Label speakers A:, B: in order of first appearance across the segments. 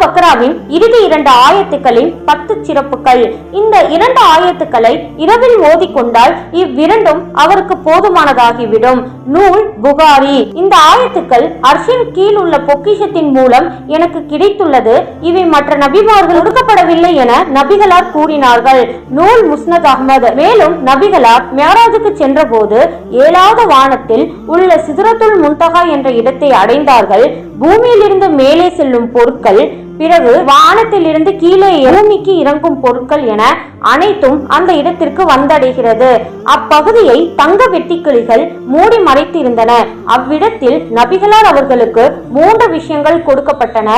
A: பக்ராவின் இறுதி 2 ஆயத்துக்களின் 10 சிறப்புகள். இந்த 2 ஆயத்துக்களை இரவில் ஓதிக்கொண்டால் இவ்விரண்டும் அவருக்கு போதுமானதாகிவிடும். நூல் புகாரி. இந்த ஆயத்துக்கள் அர்ஷின் கீழ் உள்ள பொக்கிஷத்தின் மூலம் எனக்கு கிடைத்துள்ளது. இவை மற்ற நபிமார்கள் கொடுக்கப்படவில்லை என நபிகளார் கூறினார்கள். நூல் முஸ்னத் அஹ்மத். மேலும் நபிகளார் மியராஜுக்கு சென்ற போது 7வது வானத்தில் உள்ள சிதறத்துல் முன்தகா என்ற இடத்தை அடைந்தார்கள். பூமியிலிருந்து மேலே செல்லும் பொருட்கள், பிறகு வானத்திலிருந்து கீழே பூமிக்கு இறங்கும் பொருட்கள் என அனைத்தும் அந்த இடத்திற்கு வந்தடைகிறது. அப்பகுதியை தங்க வெட்டிக்கிளிகள் மூடி மறைத்திருந்தன. அவ்விடத்தில் நபிகளார் அவர்களுக்கு 3 விஷயங்கள் கொடுக்கப்பட்டன.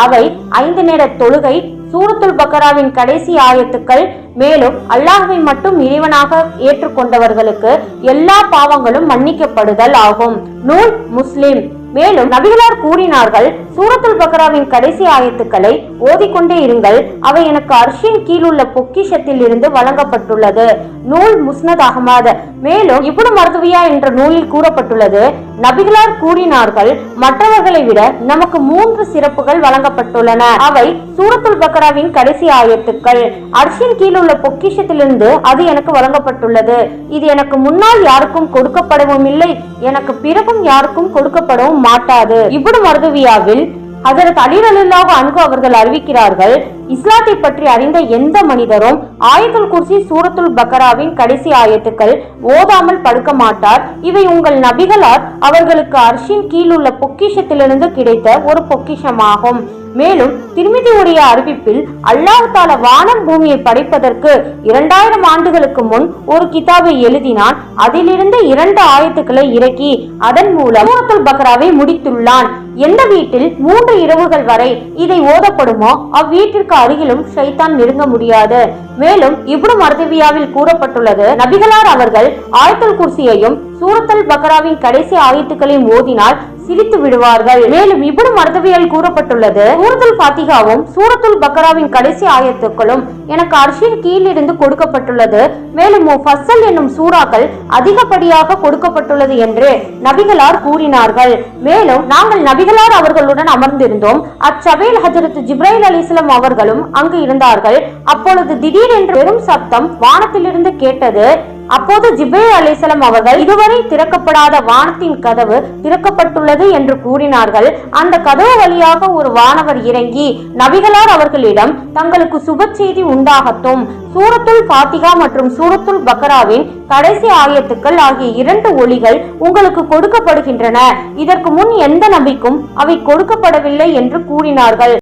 A: அவை 5 நேர தொழுகை, சூரத்துல் பக்ராவின் கடைசி ஆயத்துக்கள், மேலும் அல்லாஹ்வை மட்டும் இறைவனாக ஏற்றுக்கொண்டவர்களுக்கு எல்லா பாவங்களும் மன்னிக்கப்படுதல் ஆகும். நூல் முஸ்லிம். மேலும் நபிகளார் கூறினார்கள், சூரத்துல் பக்ராவின் கடைசி ஆயத்துக்களை ஓதிக்கொண்டே இருங்கள், அவை எனக்கு அர்ஷின் கீழுள்ள பொக்கிஷத்தில் இருந்து வழங்கப்பட்டுள்ளது. நூல் முஸ்னத் அஹ்மத். மேலும் இப்னு மர்துவியா என்ற நூலில் கூறப்பட்டுள்ளது, நபிகளார் கூறினார்கள், மற்றவர்களை விட நமக்கு 3 சிறப்புகள் வழங்கப்பட்டுள்ளன. அவை சூரத்துல் பக்ராவின் கடைசி ஆயத்துக்கள், அர்ஷின் கீழுள்ள பொக்கிஷத்திலிருந்து அது எனக்கு வழங்கப்பட்டுள்ளது. இது எனக்கு முன்னால் யாருக்கும் கொடுக்கப்படவும் இல்லை, எனக்கு பிறகும் யாருக்கும் கொடுக்கப்படவும் மாட்டாது. இப்னு மர்துவியாவில் ஹஜரத் அலி ரலியல்லாஹு அன்ஹு அவர்கள் அறிவிக்கிறார்கள், இஸ்லாத்தை பற்றி அறிந்த எந்த மனிதரும் ஆயத்துல் குர்சி, சூரத்துல் பக்ராவின் கடைசி ஆயத்துக்கள் ஓதாமல் படுக்க மாட்டார். இவை உங்கள் நபிகளார் அவர்களுக்கு அர்ஷின் கீழுள்ள பொக்கிஷத்திலிருந்து கிடைத்த ஒரு பொக்கிஷமாகும். மேலும் திருமிதியுடைய அறிவிப்பில் அல்லாஹ் தஆலா வானம் பூமியை படைப்பதற்கு 2000 ஆண்டுகளுக்கு முன் ஒரு கிதாபை எழுதினான். அதிலிருந்து 2 ஆயத்துக்களை இறக்கி அதன் மூலம் சூரத்துல் பக்ராவை முடித்துள்ளான். எந்த வீட்டில் 3 இரவுகள் வரை இதை ஓதப்படுமோ அவ்வீட்டிற்கு அருகிலும் ஷைத்தான் நெருங்க முடியாது. மேலும் இப்னு மர்துவியாவில் கூறப்பட்டுள்ளது, நபிகளார் அவர்கள் ஆயத்துல் குர்சியையும் சூரத்துல் பக்ராவின் கடைசி ஆயத்துக்களையும் ஓதினால் சிரித்து விடுவார்கள். மேலும் இப்னு மர்துவியாவில் கூறப்பட்டுள்ளது, சூரத்துல் ஃபாத்திஹாவும் சூரத்துல் பக்ராவின் கடைசி ஆயத்துக்களும் எனக்கு அர்ஷின் கீழிருந்து கொடுக்கப்பட்டுள்ளது. மேலும் முஃபஸ்ஸல் என்னும் சூறாக்கள் அதிகப்படியாக கொடுக்கப்பட்டுள்ளது என்று நபிகளார் கூறினார்கள். மேலும் நாங்கள் நபிகளார் அவர்களுடன் அமர்ந்திருந்தோம். அச்சபையில் ஹஜ்ரத் ஜிப்ரைல் அலைஹிஸ்ஸலாம் அவர்களும் அங்கு இருந்தார்கள். அப்பொழுது திடீரென்று பெரும் சத்தம் வானத்திலிருந்து கேட்டது. அப்போது ஜிப்ரீல் அலைஹிஸ்ஸலாம் அவர்கள், இதுவரை திறக்கப்படாத வானத்தின் கதவு திறக்கப்பட்டுள்ளது என்று கூறினார்கள். அந்த கதவு வழியாக ஒரு வானவர் இறங்கி நபிகளார் அவர்களிடம், தங்களுக்கு சுப செய்தி உண்டாகட்டும், சூரத்துல் ஃபாத்திஹா மற்றும் சூரத்துல் பக்ராவின் கடைசி ஆயத்துக்கள் ஆகிய 2 ஒலிகள் உங்களுக்கு கொடுக்கப்படுகின்றன. இதற்கு முன் எந்த நபிக்கும் அவை கொடுக்கப்படவில்லை என்று கூறினார்கள்.